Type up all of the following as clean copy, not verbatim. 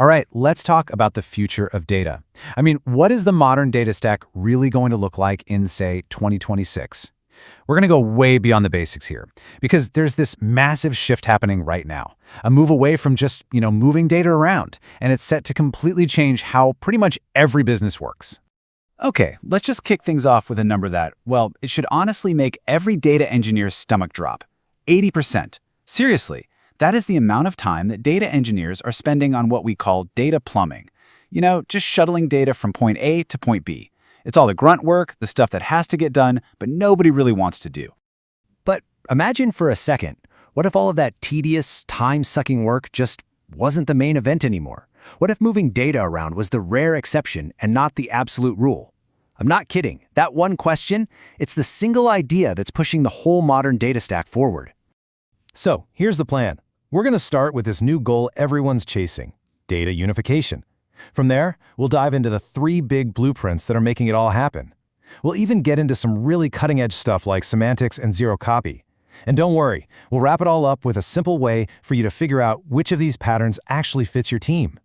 All right, let's talk about the future of data. What is the modern data stack really going to look like in, say, 2026? We're going to go way beyond the basics here because there's this massive shift happening right now, a move away from just, moving data around, and it's set to completely change how pretty much every business works. Okay, let's just kick things off with a number that, well, it should honestly make every data engineer's stomach drop. 80%. Seriously, that is the amount of time that data engineers are spending on what we call data plumbing. Just shuttling data from point A to point B. It's all the grunt work, the stuff that has to get done, but nobody really wants to do. But imagine for a second, what if all of that tedious, time-sucking work just wasn't the main event anymore? What if moving data around was the rare exception and not the absolute rule? I'm not kidding. That one question, it's the single idea that's pushing the whole modern data stack forward. So, here's the plan. We're going to start with this new goal everyone's chasing: data unification. From there, we'll dive into the 3 big blueprints that are making it all happen. We'll even get into some really cutting-edge stuff like semantics and zero copy. And don't worry, we'll wrap it all up with a simple way for you to figure out which of these patterns actually fits your team.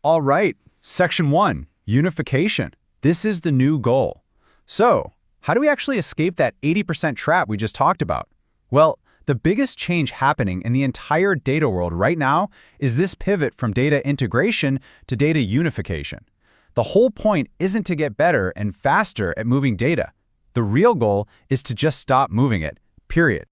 All right, Section 1, unification. This is the new goal. So, how do we actually escape that 80% trap we just talked about? Well, the biggest change happening in the entire data world right now is this pivot from data integration to data unification. The whole point isn't to get better and faster at moving data. The real goal is to just stop moving it, period.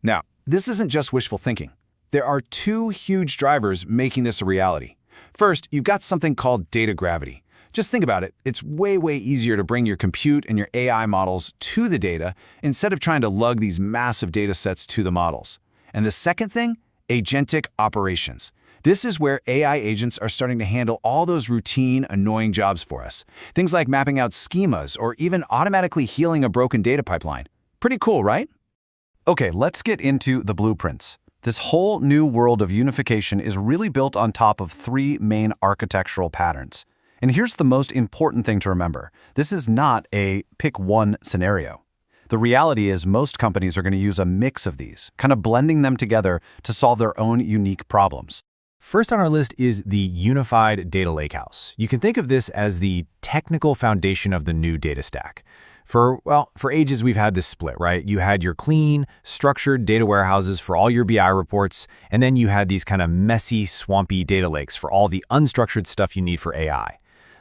Now, this isn't just wishful thinking. There are 2 huge drivers making this a reality. First, you've got something called data gravity. Just think about it. It's way easier to bring your compute and your AI models to the data instead of trying to lug these massive data sets to the models. And the second thing, agentic operations. This is where AI agents are starting to handle all those routine, annoying jobs for us. Things like mapping out schemas or even automatically healing a broken data pipeline. Pretty cool, right? Okay, let's get into the blueprints. This whole new world of unification is really built on top of 3 main architectural patterns. And here's the most important thing to remember. This is not a pick one scenario. The reality is most companies are going to use a mix of these, kind of blending them together to solve their own unique problems. First on our list is the unified data lakehouse. You can think of this as the technical foundation of the new data stack. For ages we've had this split, right? You had your clean, structured data warehouses for all your BI reports, and then you had these kind of messy, swampy data lakes for all the unstructured stuff you need for AI.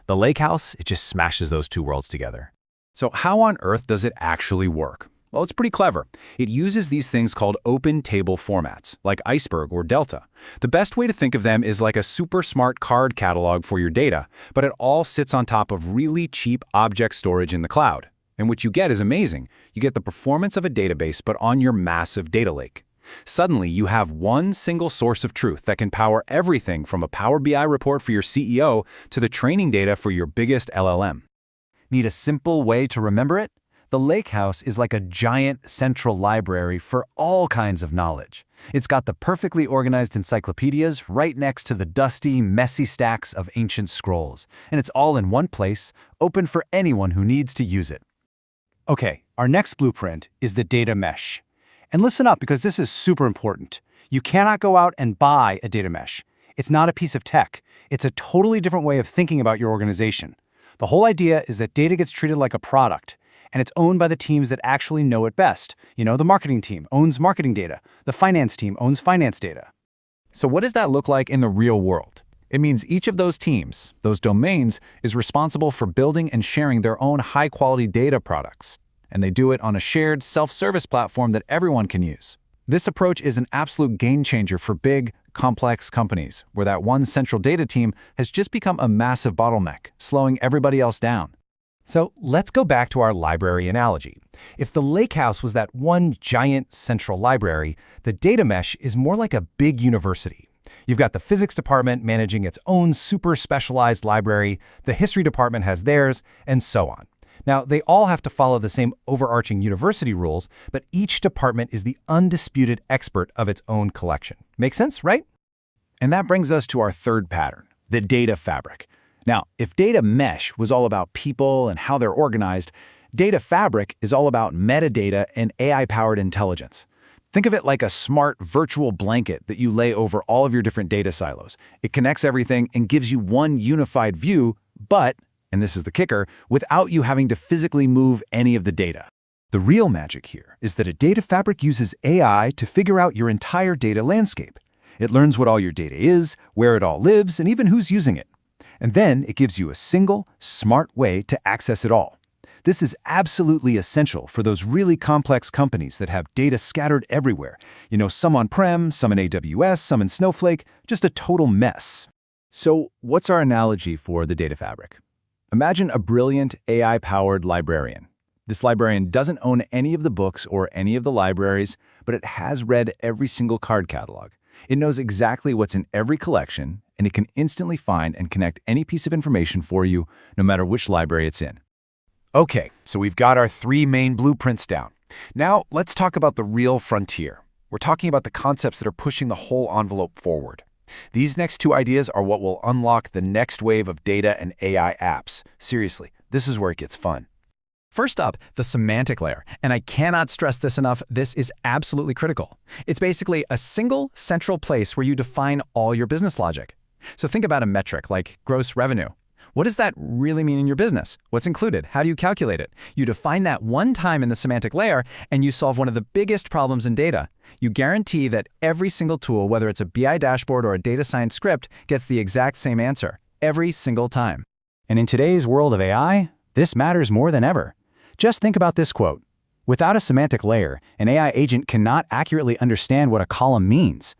The lakehouse, it just smashes those 2 worlds together. So how on earth does it actually work? Well, it's pretty clever. It uses these things called open table formats, like Iceberg or Delta. The best way to think of them is like a super smart card catalog for your data, but it all sits on top of really cheap object storage in the cloud. And what you get is amazing. You get the performance of a database, but on your massive data lake. Suddenly, you have one single source of truth that can power everything from a Power BI report for your CEO to the training data for your biggest LLM. Need a simple way to remember it? The lakehouse is like a giant central library for all kinds of knowledge. It's got the perfectly organized encyclopedias right next to the dusty, messy stacks of ancient scrolls. And it's all in one place, open for anyone who needs to use it. Okay, our next blueprint is the data mesh. And listen up, because this is super important. You cannot go out and buy a data mesh. It's not a piece of tech. It's a totally different way of thinking about your organization. The whole idea is that data gets treated like a product, and it's owned by the teams that actually know it best. The marketing team owns marketing data. The finance team owns finance data. So what does that look like in the real world? It means each of those teams, those domains, is responsible for building and sharing their own high-quality data products. And they do it on a shared self-service platform that everyone can use. This approach is an absolute game changer for big, complex companies, where that one central data team has just become a massive bottleneck, slowing everybody else down. So let's go back to our library analogy. If the lakehouse was that one giant central library, the data mesh is more like a big university. You've got the physics department managing its own super specialized library, the history department has theirs, and so on. Now, they all have to follow the same overarching university rules, but each department is the undisputed expert of its own collection. Make sense, right? And that brings us to our third pattern, the data fabric. Now, if data mesh was all about people and how they're organized, data fabric is all about metadata and AI-powered intelligence. Think of it like a smart virtual blanket that you lay over all of your different data silos. It connects everything and gives you one unified view, but, and this is the kicker, without you having to physically move any of the data. The real magic here is that a data fabric uses AI to figure out your entire data landscape. It learns what all your data is, where it all lives, and even who's using it. And then it gives you a single, smart way to access it all. This is absolutely essential for those really complex companies that have data scattered everywhere. You know, some on-prem, some in AWS, some in Snowflake, just a total mess. So what's our analogy for the data fabric? Imagine a brilliant AI-powered librarian. This librarian doesn't own any of the books or any of the libraries, but it has read every single card catalog. It knows exactly what's in every collection, and it can instantly find and connect any piece of information for you, no matter which library it's in. Okay, so we've got our 3 main blueprints down. Now, let's talk about the real frontier. We're talking about the concepts that are pushing the whole envelope forward. These next 2 ideas are what will unlock the next wave of data and AI apps. Seriously, this is where it gets fun. First up, the semantic layer. And I cannot stress this enough, this is absolutely critical. It's basically a single central place where you define all your business logic. So think about a metric like gross revenue. What does that really mean in your business? What's included? How do you calculate it? You define that one time in the semantic layer, and you solve one of the biggest problems in data. You guarantee that every single tool, whether it's a BI dashboard or a data science script, gets the exact same answer, every single time. And in today's world of AI, this matters more than ever. Just think about this quote. Without a semantic layer, an AI agent cannot accurately understand what a column means.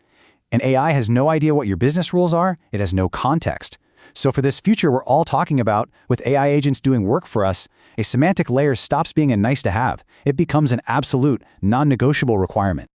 An AI has no idea what your business rules are, it has no context. So for this future we're all talking about, with AI agents doing work for us, a semantic layer stops being a nice-to-have. It becomes an absolute, non-negotiable requirement.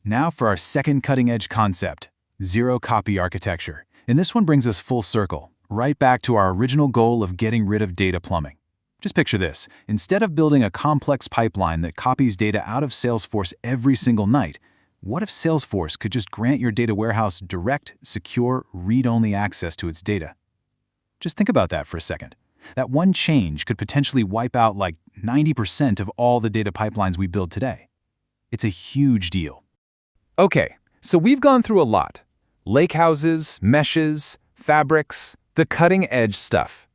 Now for our second cutting-edge concept, zero-copy architecture. And this one brings us full circle, right back to our original goal of getting rid of data plumbing. Just picture this. Instead of building a complex pipeline that copies data out of Salesforce every single night, what if Salesforce could just grant your data warehouse direct, secure, read-only access to its data? Just think about that for a second. That one change could potentially wipe out like 90% of all the data pipelines we build today. It's a huge deal. Okay, so we've gone through a lot. Lakehouses, meshes, fabrics, the cutting-edge stuff.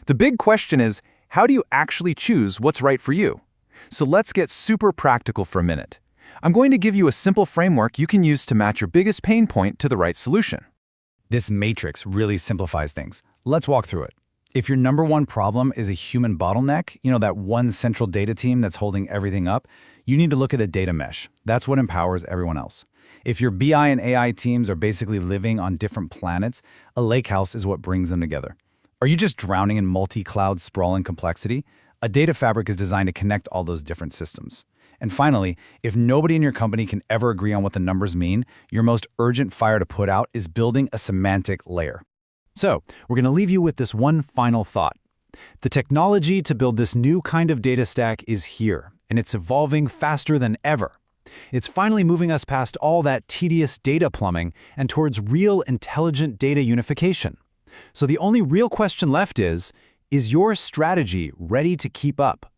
The big question is, how do you actually choose what's right for you? So let's get super practical for a minute. I'm going to give you a simple framework you can use to match your biggest pain point to the right solution. This matrix really simplifies things. Let's walk through it. If your number one problem is a human bottleneck, that one central data team that's holding everything up, you need to look at a data mesh. That's what empowers everyone else. If your BI and AI teams are basically living on different planets, a lakehouse is what brings them together. Are you just drowning in multi-cloud sprawling complexity? A data fabric is designed to connect all those different systems. And finally, if nobody in your company can ever agree on what the numbers mean, your most urgent fire to put out is building a semantic layer. So, we're going to leave you with this one final thought. The technology to build this new kind of data stack is here, and it's evolving faster than ever. It's finally moving us past all that tedious data plumbing and towards real intelligent data unification. So the only real question left is your strategy ready to keep up?